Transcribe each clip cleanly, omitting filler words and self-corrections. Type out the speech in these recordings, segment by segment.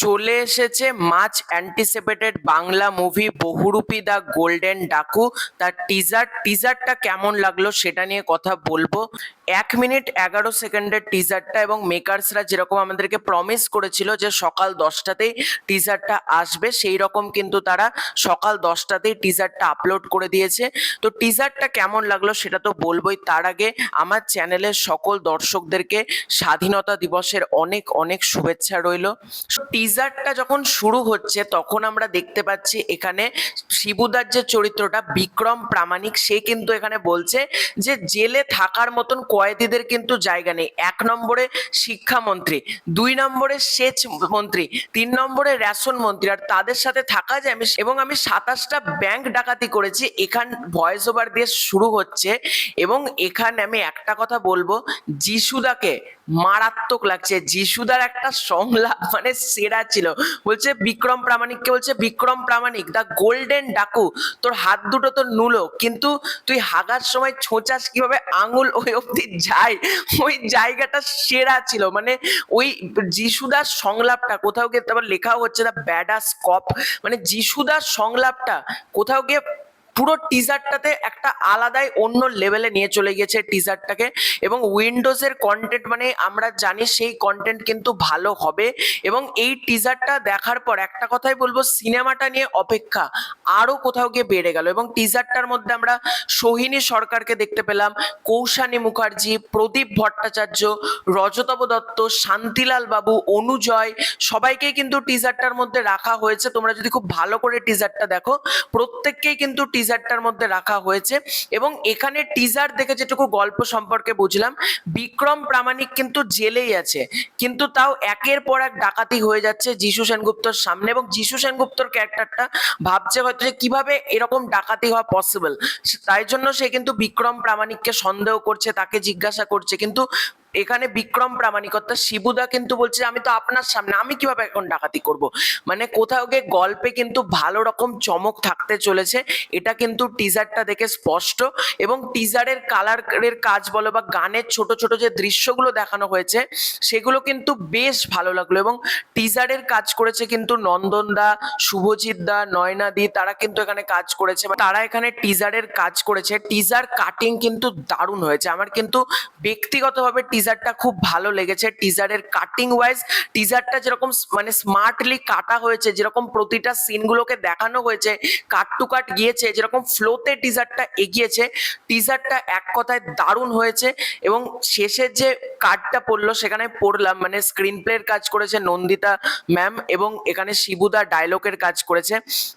চলে এসেছে much anticipated Bangla movie Bahurupi the golden Daku. তার টিজারটা কেমন লাগলো সেটা নিয়ে কথা বলবো। 1 মিনিট 11 সেকেন্ডের টিজারটা, এবং মেকার্সরা যেরকম আমাদেরকে প্রমিস করেছিল যে সকাল 10টাতেই টিজারটা আসবে, সেই রকম কিন্তু তারা সকাল 10টাতেই টিজারটা আপলোড করে দিয়েছে। তো টিজারটা কেমন লাগলো সেটা তো বলবোই, তার আগে আমার চ্যানেলের সকল দর্শকদেরকে স্বাধীনতা দিবসের অনেক অনেক শুভেচ্ছা রইলো। টিজারটা যখন শুরু হচ্ছে তখন আমরা দেখতে পাচ্ছি এখানে শিবুদার যে চরিত্রটা বিক্রম প্রামাণিক, সে কিন্তু এখানে বলছে যে জেলে থাকার মতন কয়েদিদের কিন্তু জায়গা নেই। 1 নম্বরে শিক্ষামন্ত্রী, 2 নম্বরে সেচ মন্ত্রী, 3 নম্বরে রেশন মন্ত্রী, আর তাদের সাথে থাকা যায়। আমি 27টা ব্যাংক ডাকাতি করেছি, এখান ভয়েস ওভার দিয়ে শুরু হচ্ছে। এবং এখানে আমি একটা কথা বলবো, যিশুদাকে মারাত্মক লাগছে। যিশুদার একটা সংলাপ মানে সেরা ছিল। বলছে বিক্রম প্রামাণিককে, বলছে বিক্রম প্রামাণিক দা গোল্ডেন ডাকু, তোর হাত দুটো তো নুলো, কিন্তু তুই হাগার সময় ছোঁচাস কিভাবে আঙুল ওই অব্দি যায়, ওই জায়গাটা সেরা ছিল। মানে ওই যিশুদার সংলাপটা কোথাও গিয়ে, তারপর লেখাও হচ্ছে দা ব্যাডাস কপ, মানে যিশুদার সংলাপটা কোথাও গিয়ে পুরো টিজারটাতে একটা আলাদাই অন্য লেভেলে নিয়ে চলে গেছে টিজারটাকে। এবং উইন্ডোজের কন্টেন্ট মানে আমরা জানি সেই কন্টেন্ট কিন্তু ভালো হবে। এবং এই টিজারটা দেখার পর একটা কথাই বলবো, সিনেমাটা নিয়ে অপেক্ষা আরো কোথাও গিয়ে বেড়ে গেল। এবং টিজারটার মধ্যে আমরা সোহিনী সরকারকে দেখতে পেলাম, কৌশানী মুখার্জি, প্রদীপ ভট্টাচার্য, রজতব দত্ত, শান্তিলাল বাবু, অনুজয়, সবাইকে কিন্তু টিজারটার মধ্যে রাখা হয়েছে। তোমরা যদি খুব ভালো করে টিজারটা দেখো, প্রত্যেককেই কিন্তু টিজারটার মধ্যে রাখা হয়েছে। এবং এখানে টিজার দেখে যেটুকু গল্প সম্পর্কে বুঝলাম, বিক্রম প্রামাণিক কিন্তু জেলেই আছে, কিন্তু তাও একের পর এক ডাকাতি হয়ে যাচ্ছে যিশু সেনগুপ্তর সামনে। এবং যিশু সেনগুপ্তর ক্যারেক্টারটা ভাবছে হয়তো যে কিভাবে এরকম ডাকাতি হওয়া পসিবল, তাই জন্য সে কিন্তু বিক্রম প্রামাণিককে সন্দেহ করছে, তাকে জিজ্ঞাসা করছে। কিন্তু এখানে বিক্রম প্রামাণিকতা শিবুদা কিন্তু বলছে আমি তো আপনার সামনে, আমি কিভাবে এখন ডাকাতি করব। মানে কোথাও গিয়ে গল্পে কিন্তু ভালো রকম চমক থাকতে চলেছে, এটা কিন্তু টিজারটা দেখে স্পষ্ট। এবং টিজারের কালারের কাজ বলো বা গানের ছোট ছোট যে দৃশ্যগুলো দেখানো হয়েছে সেগুলো কিন্তু বেশ ভালো লাগলো। এবং টিজারের কাজ করেছে কিন্তু নন্দন দা, শুভজিৎ দা, নয়না দি, তারা কিন্তু এখানে কাজ করেছে, তারা এখানে টিজারের কাজ করেছে। টিজার কাটিং কিন্তু দারুণ হয়েছে, আমার কিন্তু ব্যক্তিগতভাবে টিজারটা খুব ভালো লেগেছে। টিজারের কাটিং ওয়াইজ টিজারটা যেরকম মানে স্মার্টলি কাটা হয়েছে, যেরকম প্রতিটা সিনগুলোকে দেখানো হয়েছে, কাট টু কাট গিয়েছে, যেরকম ফ্লোতে টিজারটা এগিয়েছে, টিজারটা এক কথায় দারুণ হয়েছে। এবং শেষের যে কার্ডটা পড়লো সেখানে পড়লাম মানে স্ক্রিন প্লের কাজ করেছে নন্দিতা ম্যাম, এবং এখানে শিবুদা ডায়লগের কাজ করেছে।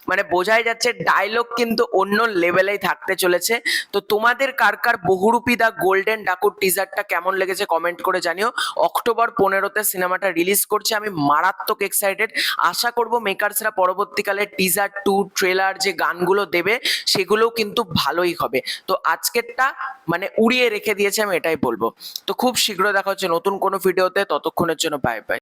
মানে বোঝাই যাচ্ছে ডায়লগ কিন্তু অন্য লেভেলেই থাকতে চলেছে। তো তোমাদের কার কার বহুরূপী দা গোল্ডেন ডাকুর টিজারটা কেমন লেগেছে কমেন্ট করে জানিও। অক্টোবর 15তে সিনেমাটা রিলিজ করছে, আমি মারাত্মক এক্সাইটেড। আশা করব মেকার্সরা পরবর্তীকালে টিজার 2 ট্রেলার যে গানগুলো দেবে সেগুলোও কিন্তু ভালোই হবে। তো আজকেরটা মানে উড়িয়ে রেখে দিয়েছে, আমি এটাই বলবো। তো খুব শীঘ্র দেখা হচ্ছে নতুন কোনো ভিডিওতে, ততক্ষণের জন্য বাই বাই।